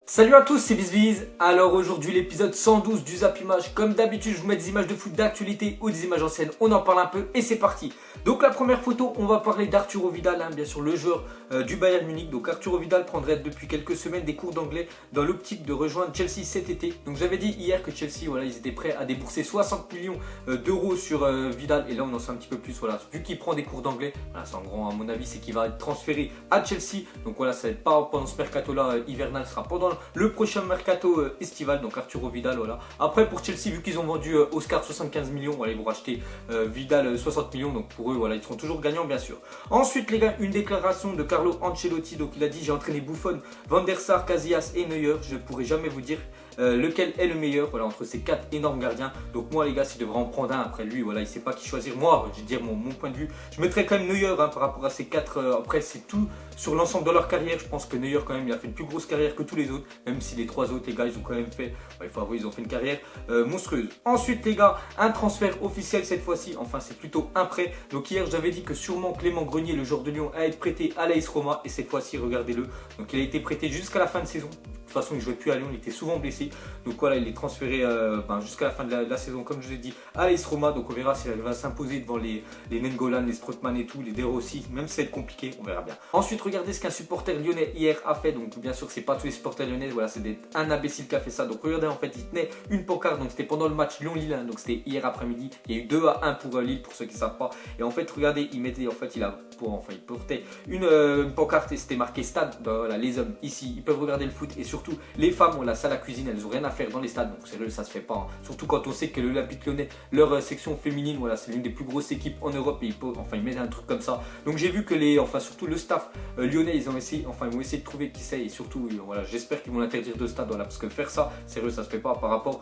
Salut à tous, c'est BizBiz. Alors aujourd'hui l'épisode 112 du Zap Image. Comme d'habitude je vous mets des images de foot d'actualité ou des images anciennes, on en parle un peu et c'est parti. Donc la première photo, on va parler d'Arturo Vidal, bien sûr le joueur du Bayern Munich. Donc Arturo Vidal prendrait depuis quelques semaines des cours d'anglais dans l'optique de rejoindre Chelsea cet été. Donc j'avais dit hier que Chelsea, voilà, ils étaient prêts à débourser 60 millions d'euros sur Vidal. Et là on en sait un petit peu plus, voilà, vu qu'il prend des cours d'anglais, voilà, c'est en gros à mon avis c'est qu'il va être transféré à Chelsea. Donc voilà, ça va être pas pendant ce mercato là hivernal, ce sera pendant le prochain mercato estival, donc Arturo Vidal, voilà. Après pour Chelsea, vu qu'ils ont vendu Oscar 75 millions, voilà, ils vont racheter Vidal 60 millions, donc pour eux, voilà, ils seront toujours gagnants bien sûr. Ensuite les gars, une déclaration de Carlo Ancelotti, donc il a dit: j'ai entraîné Buffon, Van der Sar, Casillas et Neuer, je pourrais jamais vous dire lequel est le meilleur, voilà, entre ces quatre énormes gardiens. Donc moi les gars, s'il devrait en prendre un après lui, voilà, il sait pas qui choisir. Moi je vais dire mon point de vue, je mettrais quand même Neuer par rapport à ces quatre. Après c'est tout sur l'ensemble de leur carrière. Je pense que Neuer quand même il a fait une plus grosse carrière que tous les autres, même si les trois autres les gars ils ont quand même fait, il faut avouer, ils ont fait une carrière monstrueuse. Ensuite les gars, un transfert officiel cette fois-ci, enfin c'est plutôt un prêt. Donc hier j'avais dit que sûrement Clément Grenier, le joueur de Lyon, allait être prêté à l'AS Roma, et cette fois-ci regardez-le, donc il a été prêté jusqu'à la fin de saison. De toute façon il ne jouait plus à Lyon, il était souvent blessé. Donc voilà, il est transféré jusqu'à la fin de la saison, comme je l'ai dit, à l'AS Roma. Donc on verra s'il va s'imposer devant les Nengolan, les Strootman et tout, les De Rossi, même si ça va être compliqué, on verra bien. Ensuite regardez ce qu'un supporter lyonnais hier a fait. Donc bien sûr c'est pas tous les supporters lyonnais, voilà, c'est un imbécile qui a fait ça. Donc regardez, en fait il tenait une pancarte, donc c'était pendant le match Lyon-Lille, donc c'était hier après-midi. Il y a eu 2-1 pour Lille pour ceux qui ne savent pas. Et en fait regardez, il mettait, en fait il portait une pancarte et c'était marqué stade. Voilà, les hommes ici ils peuvent regarder le foot, et surtout les femmes ont la salle à cuisine, elles ont rien à faire dans les stades, donc sérieux ça se fait pas, surtout quand on sait que l'Olympique Lyonnais, leur section féminine, voilà, c'est l'une des plus grosses équipes en Europe, et ils mettent un truc comme ça. Donc j'ai vu que surtout le staff lyonnais, ils vont essayer de trouver qui c'est, et surtout voilà, j'espère qu'ils vont l'interdire de stade, voilà, parce que faire ça sérieux ça se fait pas par rapport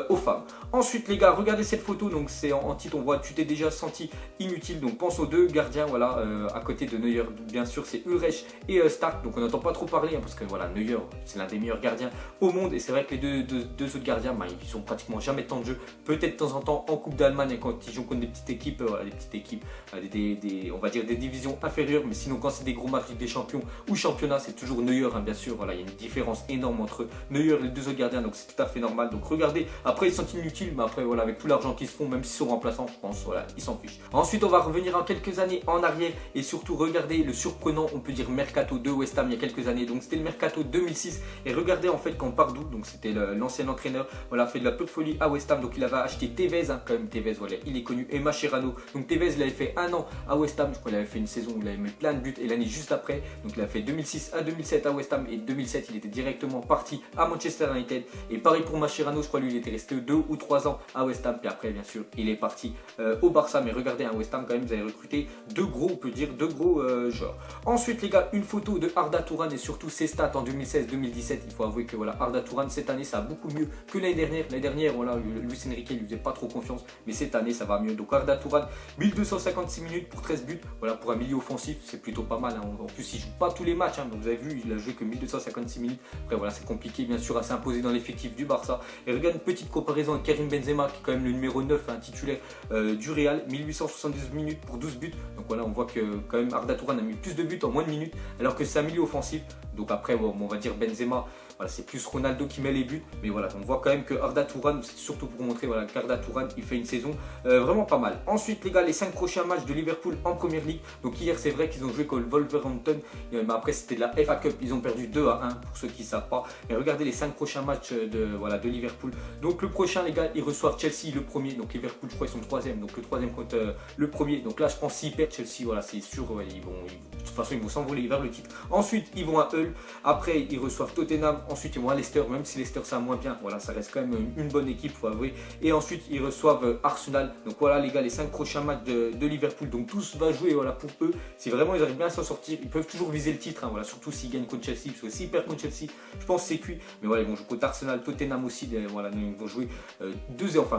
aux femmes. Ensuite les gars, regardez cette photo, donc c'est en titre, on voit tu t'es déjà senti inutile, donc pense aux deux gardiens, voilà, à côté de Neuer, bien sûr c'est Ulreich et Stark. Donc on n'entend pas trop parler, parce que voilà, Neuer c'est l'un des meilleurs gardiens au monde, et c'est vrai que les deux autres gardiens, ils ont pratiquement jamais de temps de jeu, peut-être de temps en temps en Coupe d'Allemagne quand ils jouent contre des petites équipes, on va dire des divisions inférieures, mais sinon quand c'est des gros matchs des champions ou championnat, c'est toujours Neuer, bien sûr, voilà, il y a une différence énorme entre Neuer et les deux autres gardiens, donc c'est tout à fait normal. Donc regardez, après ils sont inutiles, mais après voilà, avec tout l'argent qu'ils se font, même s'ils sont remplaçants, je pense, voilà, ils s'en fichent. Ensuite on va revenir en quelques années en arrière, et surtout regardez le surprenant, on peut dire, mercato de West Ham il y a quelques années. Donc c'était le mercato 2006, et regardez en fait quand Pardoux, donc c'était l'ancien entraîneur, voilà, fait de la peu de folie à West Ham. Donc il avait acheté Tevez, quand même Tevez, voilà, il est connu, et Mascherano. Donc Tevez il avait fait un an à West Ham, je crois qu'il avait fait une saison où il avait mis plein de buts, et l'année juste après, donc il a fait 2006 à 2007 à West Ham, et 2007 il était directement parti à Manchester United. Et pareil pour Mascherano, je crois lui il était resté 2 ou 3 ans à West Ham, puis après bien sûr il est parti au Barça. Mais regardez, à West Ham quand même vous avez recruté deux gros, on peut dire deux gros joueurs. Ensuite les gars, une photo de Arda Turan, et surtout ses stats en 2016-2017. Il faut avouer que voilà, Arda Turan cette année ça a beaucoup mieux que l'année dernière. L'année dernière, voilà, Luis Enrique lui faisait pas trop confiance, mais cette année ça va mieux. Donc Arda Turan, 1256 minutes pour 13 buts, voilà, pour un milieu offensif c'est plutôt pas mal, En plus il joue pas tous les matchs, donc vous avez vu, il a joué que 1256 minutes. Après voilà, c'est compliqué bien sûr à s'imposer dans l'effectif du Barça. Et regarde une petite comparaison avec Karim Benzema, qui est quand même le numéro 9, titulaire du Real, 1872 minutes pour 12 buts. Donc voilà, on voit que quand même Arda Turan a mis plus de buts en moins de minutes, alors que c'est un milieu offensif. Donc après bon, on va dire Benzema, voilà, c'est plus Ronaldo qui met les buts, mais voilà, on voit quand même que Arda Turan, c'est surtout pour montrer, voilà, qu'Arda Turan il fait une saison vraiment pas mal. Ensuite les gars, les 5 prochains matchs de Liverpool en Première Ligue. Donc hier c'est vrai qu'ils ont joué contre Wolverhampton, mais après c'était de la FA Cup, ils ont perdu 2-1 pour ceux qui ne savent pas. Mais regardez les 5 prochains matchs de Liverpool. Donc le prochain les gars, ils reçoivent Chelsea le premier, donc Liverpool je crois ils sont 3ème, donc le 3ème contre le premier. Donc là je pense s'ils perdent Chelsea, voilà, c'est sûr, de toute façon ils vont s'envoler vers le titre. Ensuite ils vont à Hull, après ils reçoivent Tottenham, ensuite ils vont à Leicester, même si Leicester ça moins bien, voilà, ça reste quand même une bonne équipe, faut avouer. Et ensuite ils reçoivent Arsenal. Donc voilà les gars, les 5 prochains matchs de Liverpool, donc tous va jouer, voilà, pour eux. Si vraiment ils arrivent bien à s'en sortir, ils peuvent toujours viser le titre, voilà, surtout s'ils gagnent contre Chelsea, parce que s'ils perdent contre Chelsea, je pense que c'est cuit. Mais voilà, ils vont jouer contre Arsenal, Tottenham aussi, voilà, ils vont jouer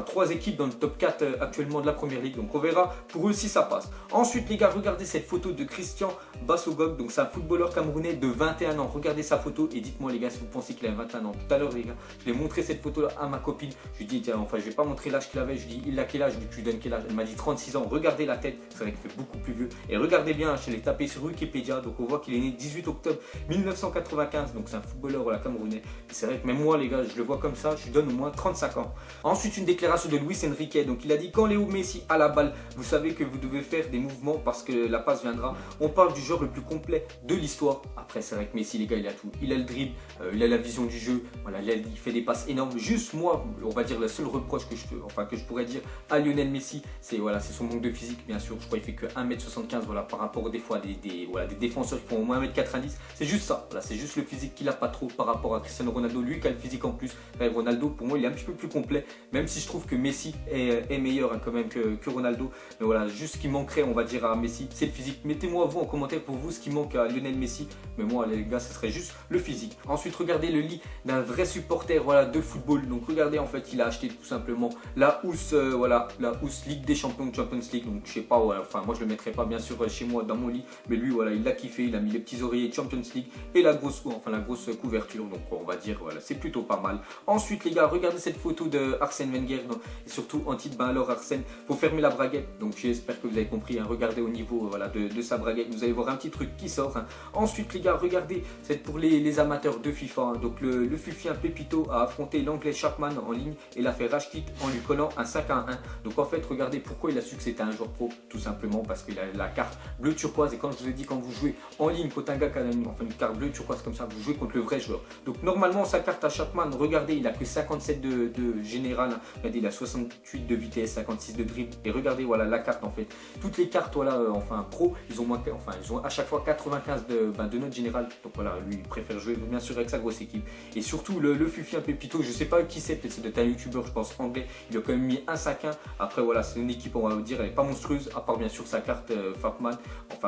3 équipes dans le top 4 actuellement de la Première Ligue, donc on verra pour eux si ça passe. Ensuite les gars, regardez cette photo de Christian Bassogog, donc c'est un footballeur camerounais de 21 ans. Regardez sa photo et dites-moi les gars si vous penser qu'il avait 21 ans. Tout à l'heure, les gars, je l'ai montré cette photo-là à ma copine. Je lui ai dit, tiens, enfin, je vais pas montrer l'âge qu'il avait. Je lui ai dit, il a quel âge? Je lui ai dit, tu lui donnes quel âge? Elle m'a dit 36 ans. Regardez la tête, c'est vrai qu'il fait beaucoup plus vieux. Et regardez bien, je l'ai tapé sur Wikipédia. Donc on voit qu'il est né 18 octobre 1995. Donc c'est un footballeur voilà, camerounais. C'est vrai que même moi, les gars, je le vois comme ça, je lui donne au moins 35 ans. Ensuite, une déclaration de Luis Enrique. Donc il a dit, quand Léo Messi a la balle, vous savez que vous devez faire des mouvements parce que la passe viendra. On parle du joueur le plus complet de l'histoire. Après, c'est vrai que Messi, les gars, il a tout. Il a le dribble, il a la vision du jeu, voilà, il fait des passes énormes. Juste moi, on va dire, le seul reproche que je pourrais dire à Lionel Messi, c'est voilà, son manque de physique, bien sûr. Je crois qu'il fait que 1m75 voilà, par rapport des fois des défenseurs qui font au moins 1m90. C'est juste ça, voilà, c'est juste le physique qu'il n'a pas trop par rapport à Cristiano Ronaldo. Lui qui a le physique en plus. Ronaldo, pour moi, il est un petit peu plus complet, même si je trouve que Messi est meilleur hein, quand même que Ronaldo. Mais voilà, juste ce qui manquerait, on va dire, à Messi, c'est le physique. Mettez-moi vous en commentaire pour vous ce qui manque à Lionel Messi. Mais moi, les gars, ce serait juste le physique. Ensuite, regardez le lit d'un vrai supporter voilà, de football. Donc, regardez, en fait, il a acheté tout simplement la housse, voilà, la housse Ligue des Champions, Champions League. Donc, je sais pas, ouais, enfin, moi, je le mettrais pas bien sûr chez moi dans mon lit. Mais lui, voilà, il l'a kiffé. Il a mis les petits oreillers Champions League et la grosse couverture. Donc, on va dire, voilà, c'est plutôt pas mal. Ensuite, les gars, regardez cette photo de Arsène Wenger. Donc, et surtout, en titre, ben alors, Arsène, faut fermer la braguette. Donc, j'espère que vous avez compris. Hein, regardez au niveau voilà, de sa braguette. Vous allez voir un petit truc qui sort. Hein. Ensuite, les gars, regardez, c'est pour les amateurs de FIFA. Hein. Donc, le Fufien Pepito a affronté l'anglais Chapman en ligne et l'a fait rage quitte en lui collant un 5-1. Donc, en fait, regardez pourquoi il a su que c'était un joueur pro. Tout simplement parce qu'il a la carte bleu turquoise. Et quand je vous ai dit, quand vous jouez en ligne contre un gars qui a une carte bleu turquoise comme ça, vous jouez contre le vrai joueur. Donc, normalement, sa carte à Chapman, regardez, il a que 57 de général. Hein. Regardez, il a 68 de vitesse, 56 de dribble. Et regardez, voilà la carte en fait. Toutes les cartes, voilà, pro, ils ont à chaque fois 95 de note générale. Donc voilà, lui, il préfère jouer bien sûr avec sa grosse équipe. Et surtout, le Fufien Pepito, je sais pas qui c'est, peut-être c'est un youtubeur, je pense anglais. Il a quand même mis un 5-1. Après, voilà, c'est une équipe, on va dire, elle est pas monstrueuse, à part bien sûr sa carte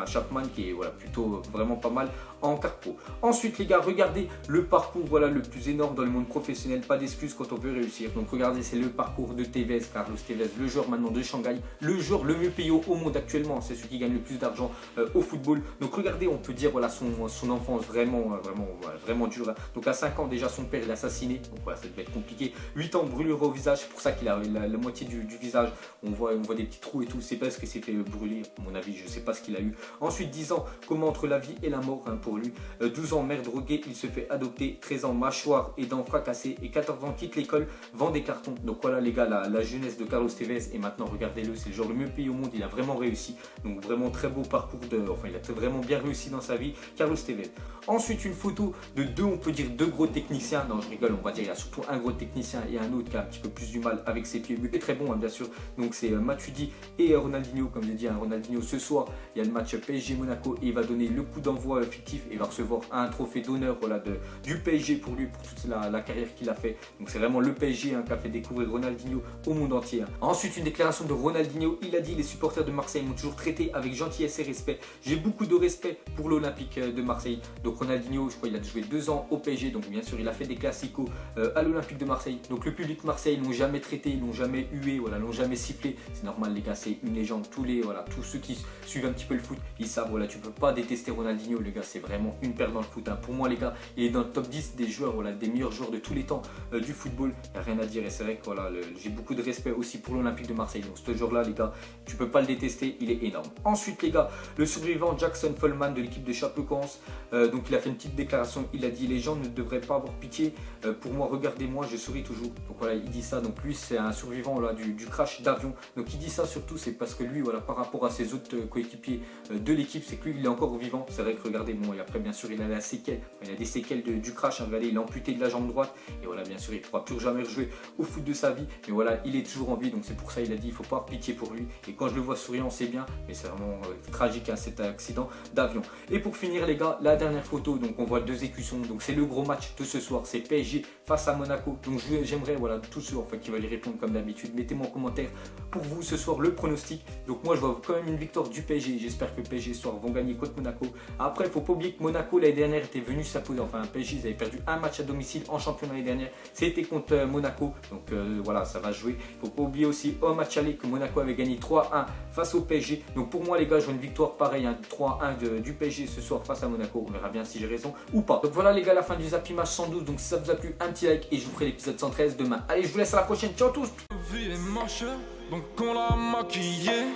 Chapman, qui est voilà, plutôt vraiment pas mal en carte pro. Ensuite, les gars, regardez le parcours voilà, le plus énorme dans le monde professionnel. Pas d'excuses quand on veut réussir. Donc regardez, c'est le parcours de Tevez, Carlos Tevez, le joueur maintenant de Shanghai, le joueur le mieux payé au monde actuellement. C'est celui qui gagne le plus d'argent au football. Donc regardez, on peut dire voilà, son enfance vraiment dure. Hein. Donc à 5 ans déjà, son père l'a assassiné. Donc voilà, ça devait être compliqué. 8 ans brûlure au visage. C'est pour ça qu'il a la moitié du visage. On voit des petits trous et tout. C'est parce qu'il s'est fait brûler. À mon avis, je sais pas ce qu'il a eu. Ensuite, 10 ans, comment entre la vie et la mort hein, pour lui. 12 ans, mère droguée, il se fait adopter. 13 ans, mâchoire et dents fracassées. Et 14 ans, quitte l'école, vend des cartons. Donc voilà les gars, la jeunesse de Carlos Tevez. Et maintenant, regardez-le, c'est le joueur le mieux payé au monde. Il a vraiment réussi. Donc vraiment très beau parcours. Il a vraiment bien réussi dans sa vie, Carlos Tevez. Ensuite, une photo de on peut dire deux gros techniciens. Non, je rigole, on va dire il y a surtout un gros technicien et un autre qui a un petit peu plus du mal avec ses pieds. Mais très bon, hein, bien sûr. Donc c'est Matuidi et Ronaldinho, comme je l'ai dit, hein, Ronaldinho ce soir, il y a le match PSG-Monaco et il va donner le coup d'envoi fictif et il va recevoir un trophée d'honneur voilà, du PSG pour lui, pour toute la carrière qu'il a fait. Donc c'est vraiment le PSG hein, qui a fait découvrir Ronaldinho au monde entier. Hein. Ensuite, une déclaration de Ronaldinho, il a dit: les supporters de Marseille m'ont toujours traité avec gentillesse et respect. J'ai beaucoup de respect pour l'Olympique de Marseille. Donc Ronaldinho, je crois il a joué 2 ans au PSG, donc bien sûr il a fait des classicos à l'Olympique de Marseille. Donc le public de Marseille, ils l'ont jamais traité, ils l'ont jamais hué, voilà, l'ont jamais sifflé. C'est normal les gars, c'est une légende. Tous ceux qui suivent un petit peu le foot, ils savent, voilà, tu peux pas détester Ronaldinho, les gars, c'est vraiment une perle dans le foot. Hein. Pour moi les gars, il est dans le top 10 des joueurs, voilà, des meilleurs joueurs de tous les temps du football. Il n'y a rien à dire et c'est vrai que voilà, j'ai beaucoup de respect aussi pour l'Olympique de Marseille. Donc ce joueur là les gars, tu peux pas le détester, il est énorme. Ensuite les gars, le survivant Jackson Follman de l'équipe de Chapecoense, donc il a fait une petite déclaration, il a dit: les gens ne devraient pas avoir pitié, pour moi, regardez-moi, je souris toujours. Donc voilà, il dit ça, donc lui c'est un survivant là, du crash d'avion. Donc il dit ça surtout, c'est parce que lui, voilà, par rapport à ses autres coéquipiers de l'équipe, c'est que lui il est encore vivant. C'est vrai que regardez, bon, et après bien sûr il a la séquelle, il a des séquelles du crash, hein, regardez, il est amputé de la jambe droite, et voilà, bien sûr il ne pourra plus jamais rejouer au foot de sa vie, mais voilà, il est toujours en vie, donc c'est pour ça il a dit: il faut pas avoir pitié pour lui. Et quand je le vois souriant, c'est bien, mais c'est vraiment tragique hein, cet accident d'avion. Et pour finir les gars, la dernière photo, donc on voit 2 écussons, donc c'est le gros match de ce soir, c'est PSG face à Monaco. Donc j'aimerais, voilà, tous ceux qui veulent y répondre comme d'habitude, mettez-moi en commentaire pour vous ce soir le pronostic. Donc moi je vois quand même une victoire du PSG, j'espère que PSG ce soir vont gagner contre Monaco. Après il ne faut pas oublier que Monaco l'année dernière était venu s'imposer, enfin PSG ils avaient perdu un match à domicile en championnat l'année dernière, c'était contre Monaco, donc voilà, ça va jouer. Il ne faut pas oublier aussi au match aller que Monaco avait gagné 3-1 face au PSG. Donc pour moi les gars, je vois une victoire pareille, hein, 3-1 du PSG ce soir face à Monaco. On verra bien si j'ai raison ou pas. Donc voilà les gars, la fin fin du Zap Image 112. Donc si ça vous a plu, un petit like et je vous ferai l'épisode 113 demain. Allez, je vous laisse à la prochaine. Ciao à tous. La vie est moche, donc on l'a maquillée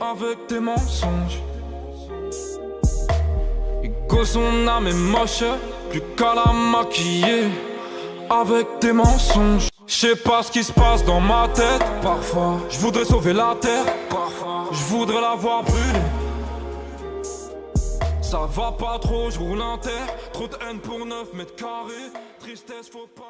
avec tes mensonges. Ego, son âme est moche, plus qu'à la maquiller avec tes mensonges. Je sais pas ce qui se passe dans ma tête. Parfois, je voudrais sauver la terre. Parfois, je voudrais la voir brûler. Ça va pas trop, je roule un terre. Trop de haine pour 9 mètres carrés. Tristesse, faut pas.